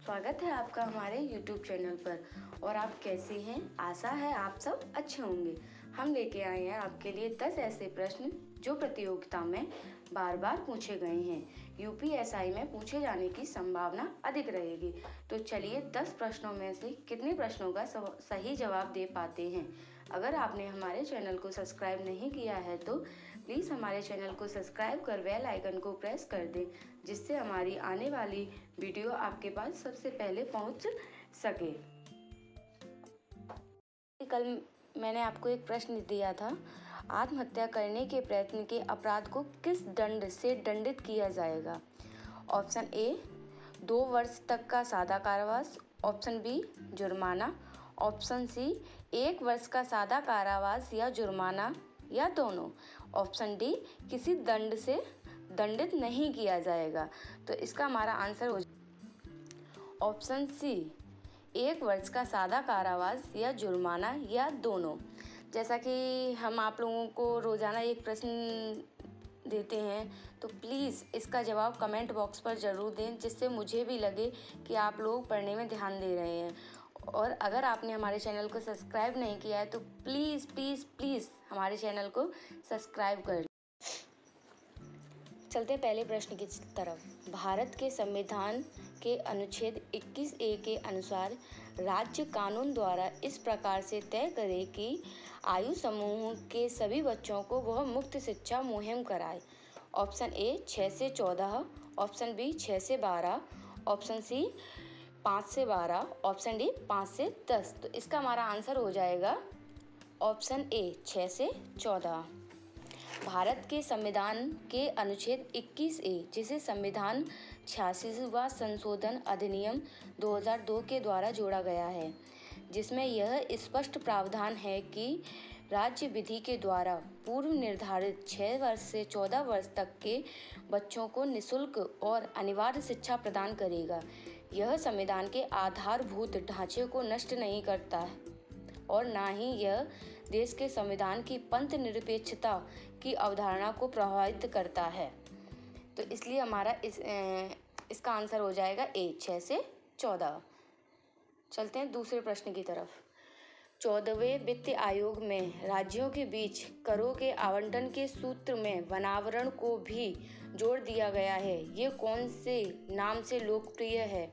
स्वागत है आपका हमारे YouTube चैनल पर। और आप कैसे हैं? आशा है आप सब अच्छे होंगे। हम लेके आए हैं आपके लिए 10 ऐसे प्रश्न जो प्रतियोगिता में बार बार पूछे गए हैं। यूपीएसआई में पूछे जाने की संभावना अधिक रहेगी। तो चलिए 10 प्रश्नों में से कितने प्रश्नों का सही जवाब दे पाते हैं। अगर आपने हमारे चैनल को सब्सक्राइब नहीं किया है तो प्लीज़ हमारे चैनल को सब्सक्राइब कर बेल आइकन को प्रेस कर दें, जिससे हमारी आने वाली वीडियो आपके पास सबसे पहले पहुंच सके। कल मैंने आपको एक प्रश्न दिया था, आत्महत्या करने के प्रयत्न के अपराध को किस दंड से दंडित किया जाएगा? ऑप्शन ए 2 वर्ष तक का सादा कारावास, ऑप्शन बी जुर्माना, ऑप्शन सी 1 वर्ष का सादा कारावास या जुर्माना या दोनों, ऑप्शन डी किसी दंड से दंडित नहीं किया जाएगा। तो इसका हमारा आंसर हो ऑप्शन सी 1 वर्ष का सादा कारावास या जुर्माना या दोनों। जैसा कि हम आप लोगों को रोज़ाना एक प्रश्न देते हैं, तो प्लीज़ इसका जवाब कमेंट बॉक्स पर ज़रूर दें, जिससे मुझे भी लगे कि आप लोग पढ़ने में ध्यान दे रहे हैं। और अगर आपने हमारे चैनल को सब्सक्राइब नहीं किया है तो प्लीज़ प्लीज़ प्लीज़ हमारे चैनल को सब्सक्राइब कर। चलते पहले प्रश्न की तरफ। भारत के संविधान के अनुच्छेद 21A के अनुसार राज्य कानून द्वारा इस प्रकार से तय करे कि आयु समूह के सभी बच्चों को वह मुफ्त शिक्षा मुहैया कराए। ऑप्शन ए 6 से 14, ऑप्शन बी 6 से 12, ऑप्शन सी 5 से 12, ऑप्शन डी 5 से 10। तो इसका हमारा आंसर हो जाएगा ऑप्शन ए 6 से 14। भारत के संविधान के अनुच्छेद 21A, जिसे संविधान 86वां संशोधन अधिनियम 2002 के द्वारा जोड़ा गया है, जिसमें यह स्पष्ट प्रावधान है कि राज्य विधि के द्वारा पूर्व निर्धारित 6 वर्ष से 14 वर्ष तक के बच्चों को निःशुल्क और अनिवार्य शिक्षा प्रदान करेगा। यह संविधान के आधारभूत ढांचे को नष्ट नहीं करता है और ना ही यह देश के संविधान की पंथ निरपेक्षता की अवधारणा को प्रभावित करता है। तो इसलिए हमारा इसका आंसर हो जाएगा ए 6 से 14। चलते हैं दूसरे प्रश्न की तरफ। 14वें वित्त आयोग में राज्यों के बीच करों के आवंटन के सूत्र में वनावरण को भी जोड़ दिया गया है। ये कौन से नाम से लोकप्रिय है?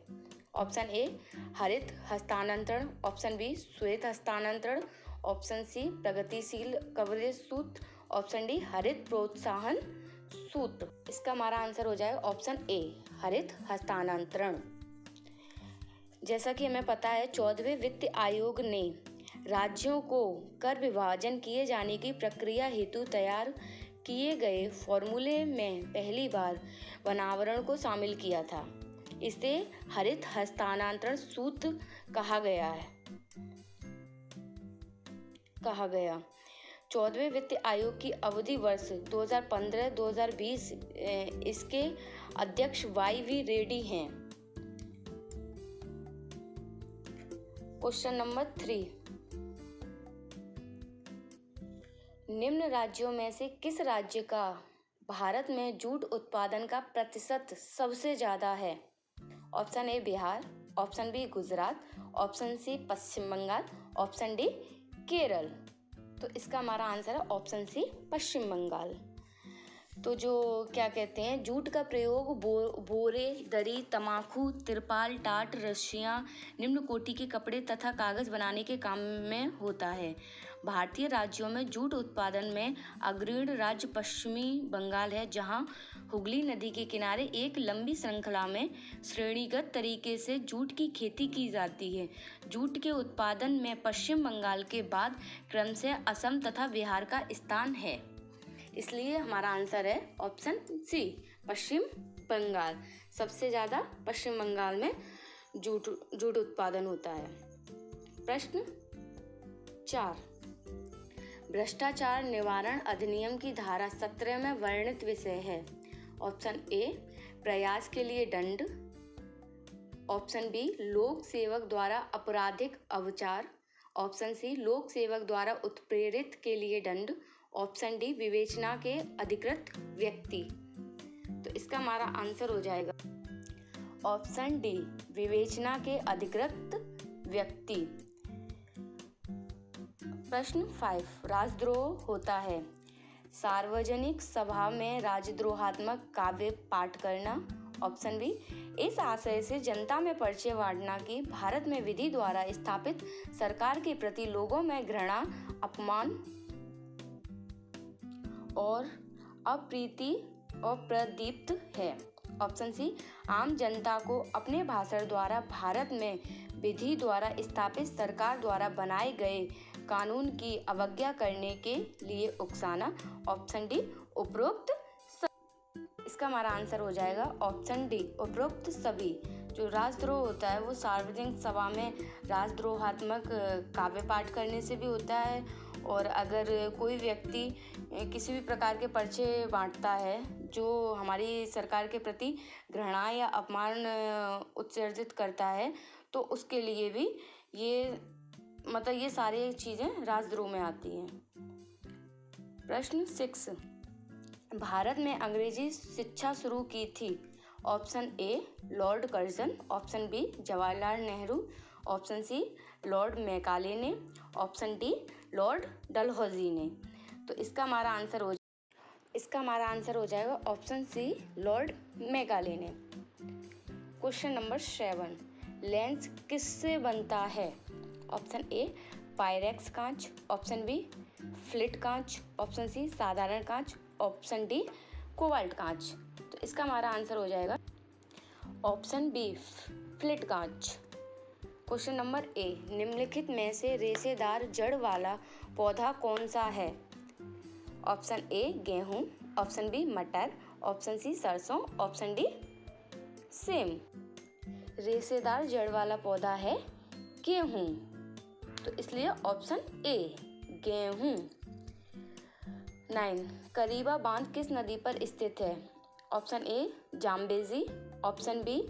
ऑप्शन ए हरित हस्तांतरण, ऑप्शन बी श्वेत हस्तांतरण, ऑप्शन सी प्रगतिशील कवरेज सूत्र, ऑप्शन डी हरित प्रोत्साहन सूत्र। इसका हमारा आंसर हो जाएगा ऑप्शन ए हरित हस्तांतरण। जैसा कि हमें पता है, 14वें वित्त आयोग ने राज्यों को कर विभाजन किए जाने की प्रक्रिया हेतु तैयार किए गए फॉर्मूले में पहली बार वनावरण को शामिल किया था। इसे हरित हस्तांतरण सूत्र कहा गया। 14वें वित्त आयोग की अवधि वर्ष 2015-2020। इसके अध्यक्ष वाई.वी. रेड्डी हैं। Question number 3। निम्न राज्यों में से किस राज्य का भारत में जूट उत्पादन का प्रतिशत सबसे ज़्यादा है? Option A Bihar, option B Gujarat, option C Paschim Bengal, option D Kerala. तो इसका हमारा आंसर है ऑप्शन सी पश्चिम बंगाल। तो जो क्या कहते हैं, जूट का प्रयोग बोरे, दरी, तम्बाकू, तिरपाल, टाट, रस्सियाँ, निम्न कोटि के कपड़े तथा कागज़ बनाने के काम में होता है। भारतीय राज्यों में जूट उत्पादन में अग्रणी राज्य पश्चिमी बंगाल है, जहां हुगली नदी के किनारे एक लंबी श्रृंखला में श्रेणीगत तरीके से जूट की खेती की जाती है। जूट के उत्पादन में पश्चिम बंगाल के बाद क्रमशः असम तथा बिहार का स्थान है। इसलिए हमारा आंसर है ऑप्शन सी पश्चिम बंगाल। सबसे ज़्यादा पश्चिम बंगाल में जूट उत्पादन होता है। प्रश्न 4। भ्रष्टाचार निवारण अधिनियम की धारा 17 में वर्णित विषय है। ऑप्शन ए प्रयास के लिए दंड, ऑप्शन बी लोक सेवक द्वारा आपराधिक अवचार, ऑप्शन सी लोक सेवक द्वारा उत्प्रेरित के लिए दंड, ऑप्शन डी विवेचना के अधिकृत व्यक्ति। तो इसका हमारा आंसर हो जाएगा ऑप्शन डी विवेचना के अधिकृत व्यक्ति। प्रश्न 5 राजद्रोह होता है। सार्वजनिक सभा में राजद्रोहात्मक काव्य पाठ करना। ऑप्शन बी इस आशय से जनता में परिचय बांटना कि भारत में विधि द्वारा स्थापित सरकार के प्रति लोगों में घृणा, अपमान और अप्रीति अप्रदीप्त है। ऑप्शन सी आम जनता को अपने भाषण द्वारा भारत में विधि द्वारा स्थापित सरकार द्वारा बनाए गए कानून की अवज्ञा करने के लिए उकसाना। ऑप्शन डी उपरोक्त। इसका हमारा आंसर हो जाएगा ऑप्शन डी उपरोक्त सभी। जो राजद्रोह होता है वो सार्वजनिक सभा में राजद्रोहात्मक काव्य पाठ करने से भी होता है, और अगर कोई व्यक्ति किसी भी प्रकार के पर्चे बांटता है जो हमारी सरकार के प्रति घृणा या अपमान उत्सर्जित करता है, तो उसके लिए भी ये सारी चीज़ें राजद्रोह में आती हैं। प्रश्न 6 भारत में अंग्रेजी शिक्षा शुरू की थी। Option A Lord Curzon. Option B Jawaharlal Nehru. Option C Lord Macaulay ने। ऑप्शन डी लॉर्ड डलहौजी ने। तो इसका हमारा आंसर हो जाएगा ऑप्शन सी लॉर्ड मैकाले ने। क्वेश्चन नंबर 7 लेंस किससे बनता है। ऑप्शन ए पायरेक्स कांच। ऑप्शन बी फ्लिट कांच। ऑप्शन सी साधारण कांच। ऑप्शन डी कोबाल्ट कांच। तो इसका हमारा आंसर हो जाएगा ऑप्शन बी फ्लिट कांच। क्वेश्चन नंबर ए निम्नलिखित में से रेशेदार जड़ वाला पौधा कौन सा है। ऑप्शन ए गेहूं। ऑप्शन बी मटर। ऑप्शन सी सरसों। Option D same. रेशेदार जड़ वाला पौधा है गेहूं, तो इसलिए ऑप्शन ए गेहूं। 9 करीबा बांध किस नदी पर स्थित है। Option A Zambezi. Option B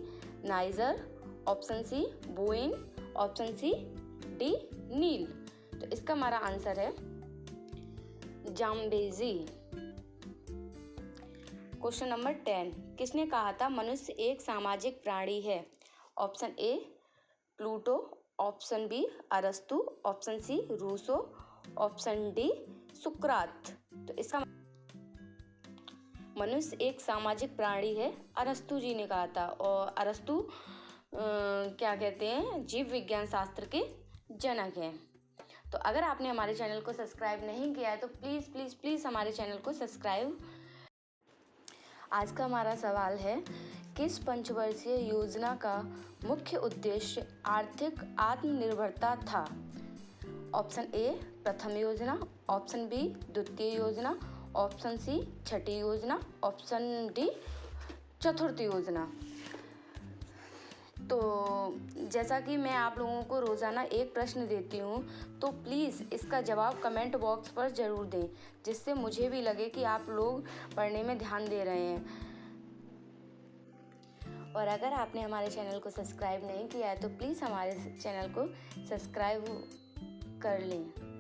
Niger. Option C बोइन। ऑप्शन सी डी नील। तो इसका हमारा आंसर है जाम्बेजी। क्वेश्चन नंबर 10 किसने कहा था मनुष्य एक सामाजिक प्राणी है। Option A Plato. Option B अरस्तु। Option C Rousseau. Option D सुकरात। तो इसका मनुष्य एक सामाजिक प्राणी है अरस्तु जी ने कहा था, और अरस्तु क्या कहते हैं जीव विज्ञान शास्त्र के जनक हैं। तो अगर आपने हमारे चैनल को सब्सक्राइब नहीं किया है तो प्लीज़ प्लीज़ प्लीज़ हमारे चैनल को सब्सक्राइब। आज का हमारा सवाल है किस पंचवर्षीय योजना का मुख्य उद्देश्य आर्थिक आत्मनिर्भरता था। ऑप्शन ए प्रथम योजना। ऑप्शन बी द्वितीय योजना। ऑप्शन सी छठी योजना। ऑप्शन डी चतुर्थ योजना। तो जैसा कि मैं आप लोगों को रोज़ाना एक प्रश्न देती हूँ, तो प्लीज़ इसका जवाब कमेंट बॉक्स पर ज़रूर दें, जिससे मुझे भी लगे कि आप लोग पढ़ने में ध्यान दे रहे हैं। और अगर आपने हमारे चैनल को सब्सक्राइब नहीं किया है तो प्लीज़ हमारे चैनल को सब्सक्राइब कर लें।